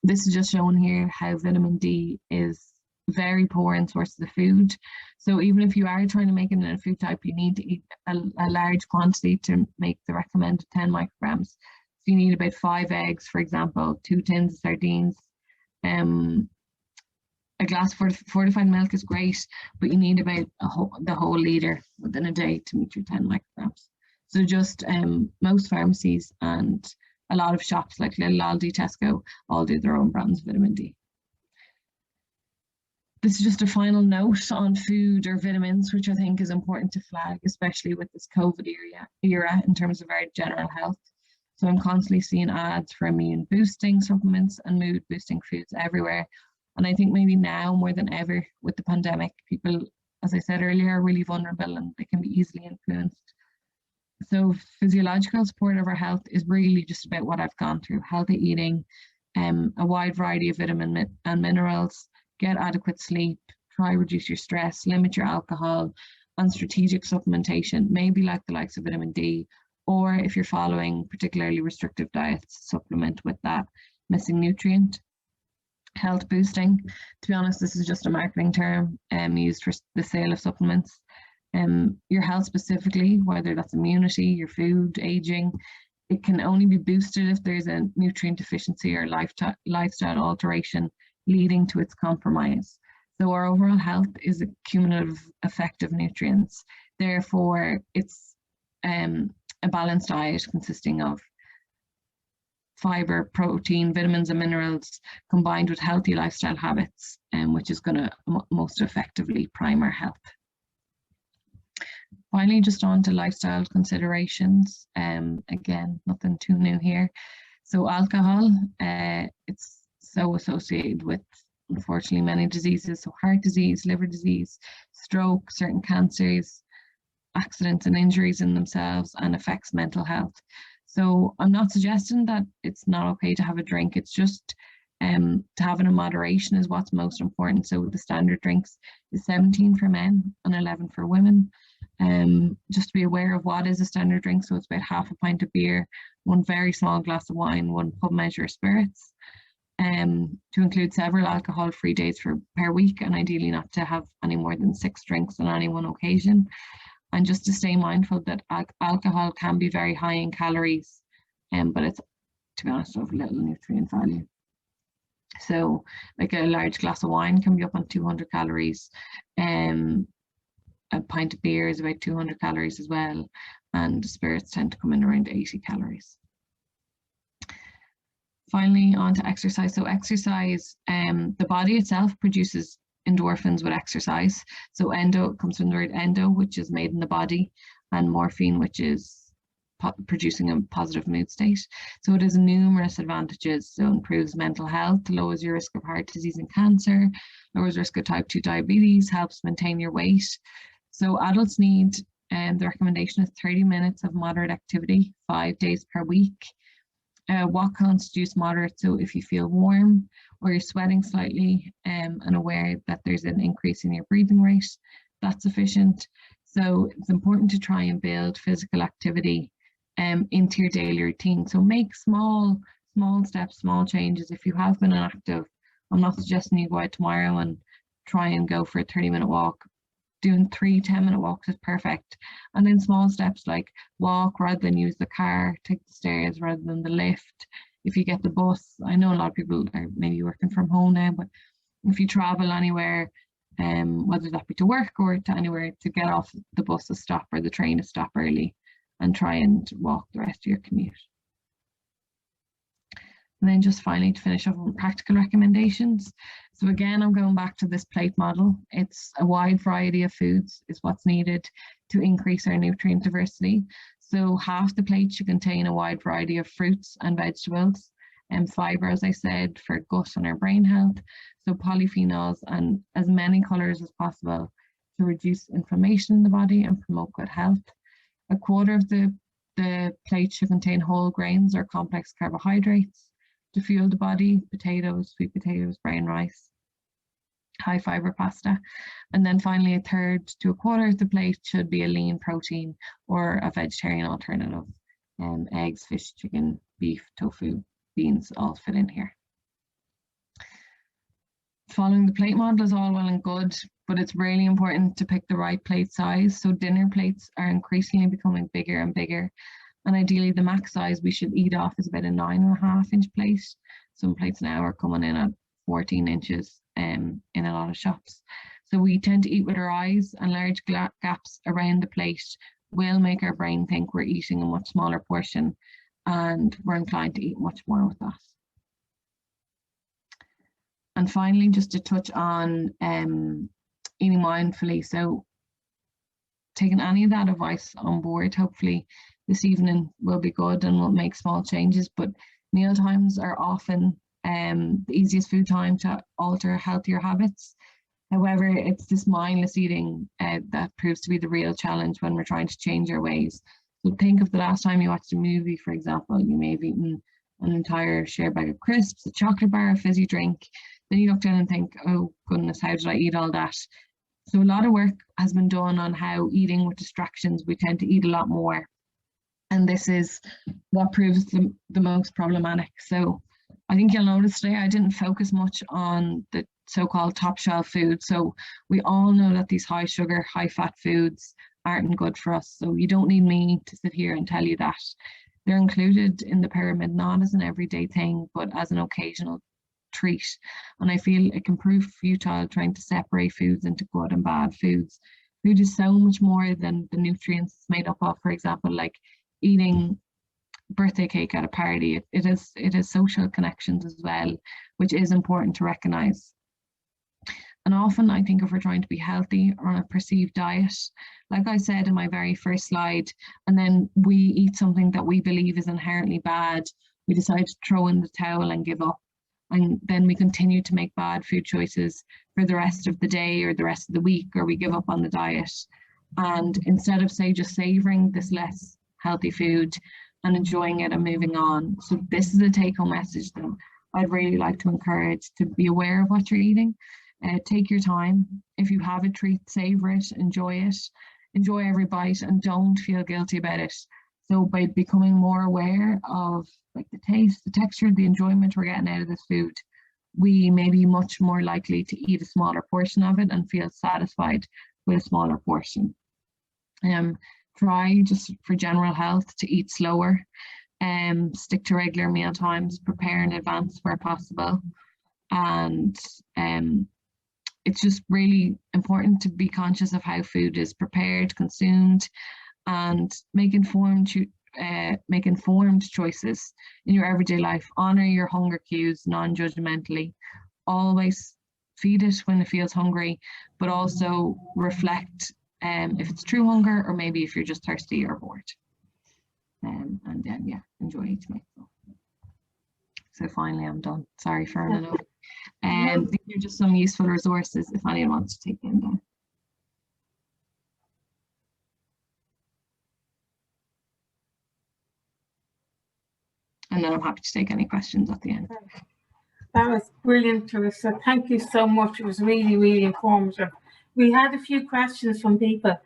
This is just showing here how vitamin D is very poor in sources of food. So even if you are trying to make it in a food type, you need to eat a large quantity to make the recommended 10 micrograms. So you need about 5 eggs, for example, 2 tins of sardines. A glass of fortified milk is great, but you need about the whole litre within a day to meet your 10 micrograms. So just most pharmacies and a lot of shops like Little Aldi, Tesco, all do their own brands of vitamin D. This is just a final note on food or vitamins, which I think is important to flag, especially with this COVID era in terms of our general health. So I'm constantly seeing ads for immune boosting supplements and mood boosting foods everywhere. And I think maybe now more than ever with the pandemic, people as I said earlier, are really vulnerable and they can be easily influenced. So physiological support of our health is really just about what I've gone through: healthy eating, a wide variety of vitamin and minerals, get adequate sleep, try reduce your stress, limit your alcohol, and strategic supplementation, maybe like the likes of vitamin D, or if you're following particularly restrictive diets, supplement with that missing nutrient. Health boosting, to be honest, this is just a marketing term used for the sale of supplements. Your health specifically, whether that's immunity, your food, aging, it can only be boosted if there's a nutrient deficiency or lifestyle alteration leading to its compromise. So our overall health is a cumulative effect of nutrients. Therefore, it's a balanced diet consisting of fiber, protein, vitamins and minerals combined with healthy lifestyle habits, which is going to most effectively prime our health. Finally, just on to lifestyle considerations. Again, nothing too new here. So alcohol, it's so associated with, unfortunately, many diseases. So heart disease, liver disease, stroke, certain cancers, accidents and injuries in themselves, and affects mental health. So I'm not suggesting that it's not okay to have a drink. It's just to have it in moderation is what's most important. So the standard drinks is 17 for men and 11 for women. Just to be aware of what is a standard drink. So it's about half a pint of beer, one very small glass of wine, one pub measure of spirits. To include several alcohol-free days per week, and ideally not to have any more than 6 drinks on any one occasion. And just to stay mindful that alcohol can be very high in calories, but it's, to be honest, of little nutrient value. So like a large glass of wine can be up on 200 calories. A pint of beer is about 200 calories as well. And spirits tend to come in around 80 calories. Finally, on to exercise. So exercise, the body itself produces endorphins with exercise. So endo comes from the word endo, which is made in the body, and morphine, which is producing a positive mood state. So it has numerous advantages. So it improves mental health, lowers your risk of heart disease and cancer, lowers risk of type 2 diabetes, helps maintain your weight. So adults need, the recommendation is 30 minutes of moderate activity, 5 days per week. What constitutes moderate? So if you feel warm or you're sweating slightly and aware that there's an increase in your breathing rate, that's sufficient. So it's important to try and build physical activity into your daily routine. So make small steps, small changes. If you have been inactive, I'm not suggesting you go out tomorrow and try and go for a 30-minute walk. Doing 3 10-minute walks is perfect. And then small steps like walk rather than use the car, take the stairs rather than the lift. If you get the bus, I know a lot of people are maybe working from home now, but if you travel anywhere, whether that be to work or to anywhere, to get off the bus a stop or the train a stop early and try and walk the rest of your commute. And then just finally to finish off on practical recommendations. So again, I'm going back to this plate model. It's a wide variety of foods is what's needed to increase our nutrient diversity. So half the plate should contain a wide variety of fruits and vegetables, and fiber, as I said, for gut and our brain health. So polyphenols and as many colors as possible to reduce inflammation in the body and promote good health. A quarter of the plate should contain whole grains or complex carbohydrates to fuel the body: potatoes, sweet potatoes, brown rice, high fiber pasta. And then finally, a third to a quarter of the plate should be a lean protein or a vegetarian alternative. Eggs, fish, chicken, beef, tofu, beans all fit in here. Following the plate model is all well and good, but it's really important to pick the right plate size. So dinner plates are increasingly becoming bigger and bigger. And ideally, the max size we should eat off is about a 9.5-inch plate. Some plates now are coming in at 14 inches in a lot of shops. So we tend to eat with our eyes, and large gaps around the plate will make our brain think we're eating a much smaller portion, and we're inclined to eat much more with that. And finally, just to touch on eating mindfully. So taking any of that advice on board, hopefully this evening will be good and we'll make small changes. But meal times are often the easiest food time to alter healthier habits. However, it's this mindless eating that proves to be the real challenge when we're trying to change our ways. So think of the last time you watched a movie, for example. You may have eaten an entire shared bag of crisps, a chocolate bar, a fizzy drink. Then you look down and think, oh goodness, how did I eat all that? So a lot of work has been done on how eating with distractions, we tend to eat a lot more. And this is what proves the most problematic. So I think you'll notice today I didn't focus much on the so-called top shelf food. So we all know that these high sugar, high fat foods aren't good for us. So you don't need me to sit here and tell you that. They're included in the pyramid, not as an everyday thing, but as an occasional treat. And I feel it can prove futile trying to separate foods into good and bad foods. Food is so much more than the nutrients it's made up of. For example, like eating birthday cake at a party, it is social connections as well, which is important to recognize. And often I think if we're trying to be healthy or on a perceived diet, like I said in my very first slide, and then we eat something that we believe is inherently bad, we decide to throw in the towel and give up. And then we continue to make bad food choices for the rest of the day or the rest of the week, or we give up on the diet. And instead of, say, just savoring this less healthy food and enjoying it and moving on. So this is a take-home message that I'd really like to encourage: to be aware of what you're eating. Take your time. If you have a treat, savor it, enjoy every bite, and don't feel guilty about it. So by becoming more aware of like the taste, the texture, the enjoyment we're getting out of this food, we may be much more likely to eat a smaller portion of it and feel satisfied with a smaller portion. Try, just for general health, to eat slower, stick to regular meal times, prepare in advance where possible, and it's just really important to be conscious of how food is prepared, consumed, and make informed choices in your everyday life. Honor your hunger cues non-judgmentally. Always feed it when it feels hungry, but also reflect if it's true hunger, or maybe if you're just thirsty or bored. And then, yeah, enjoy each meal. So finally, I'm done. Sorry for running over. These are just some useful resources if anyone wants to take them down. And then I'm happy to take any questions at the end. That was brilliant, Carisa. Thank you so much. It was really, really informative. We had a few questions from people.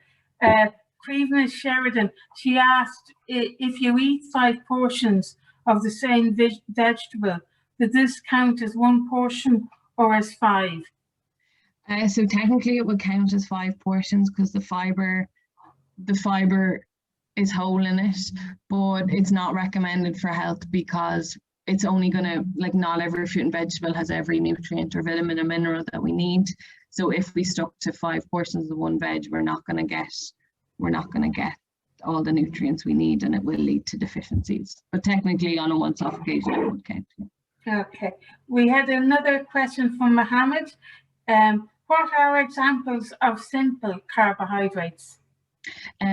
Creven Sheridan, she asked if you eat 5 portions of the same vegetable, did this count as 1 portion or as 5? So technically it would count as 5 portions because the fiber is whole in it, but it's not recommended for health because it's only gonna, like, not every fruit and vegetable has every nutrient or vitamin and mineral that we need. So if we stuck to 5 portions of one veg, we're not gonna get all the nutrients we need, and it will lead to deficiencies. But technically on a once-off occasion it would count. Okay, we had another question from Mohammed. What are examples of simple carbohydrates?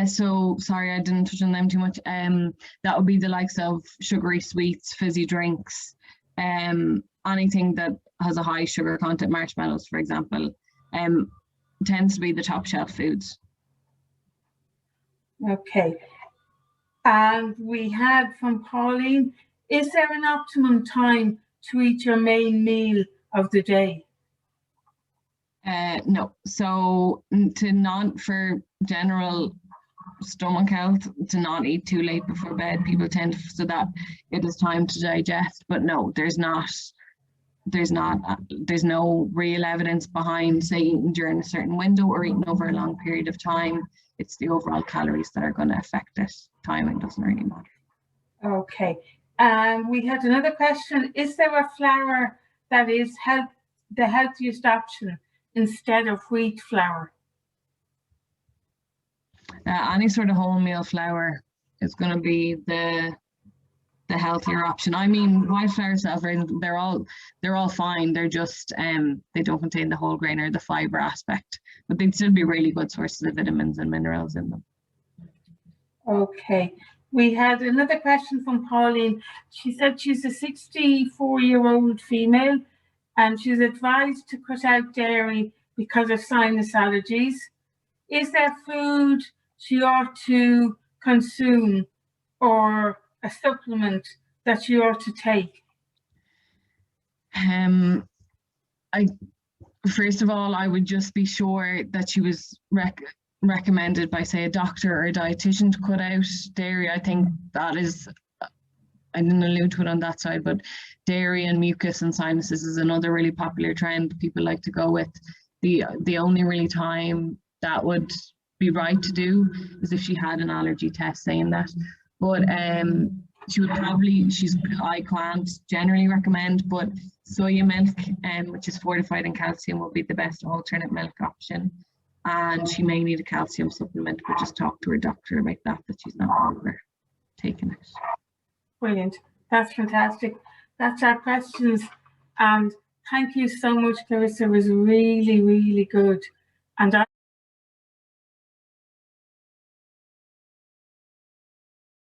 So sorry, I didn't touch on them too much. That would be the likes of sugary sweets, fizzy drinks, anything that has a high sugar content. Marshmallows, for example, tends to be the top shelf foods. Okay, and we had from Pauline, is there an optimum time to eat your main meal of the day? No, so for general stomach health, to not eat too late before bed. People tend so that it is time to digest, but no, there's no real evidence behind, say, eating during a certain window or eating over a long period of time. It's the overall calories that are going to affect it. Timing doesn't really matter. Okay, we had another question. Is there a flour that is the healthiest option instead of wheat flour? Any sort of wholemeal flour is going to be the healthier option. I mean, white flour itself, they're all fine. They're just they don't contain the whole grain or the fiber aspect, but they'd still be really good sources of vitamins and minerals in them. Okay, we had another question from Pauline. She said she's a 64-year-old female and she's advised to cut out dairy because of sinus allergies. Is there food she ought to consume or a supplement that she ought to take? First of all, I would just be sure that she was recommended by, say, a doctor or a dietitian to cut out dairy. I think that is, I didn't allude to it on that side, but dairy and mucus and sinuses is another really popular trend people like to go with. The only really time that would be right to do is if she had an allergy test saying that. But she would probably, I can't generally recommend, but soya milk, which is fortified in calcium, will be the best alternate milk option. And she may need a calcium supplement, but just talk to her doctor about that she's not over taking it. Brilliant. That's fantastic. That's our questions. And thank you so much, Carisa. It was really, really good. And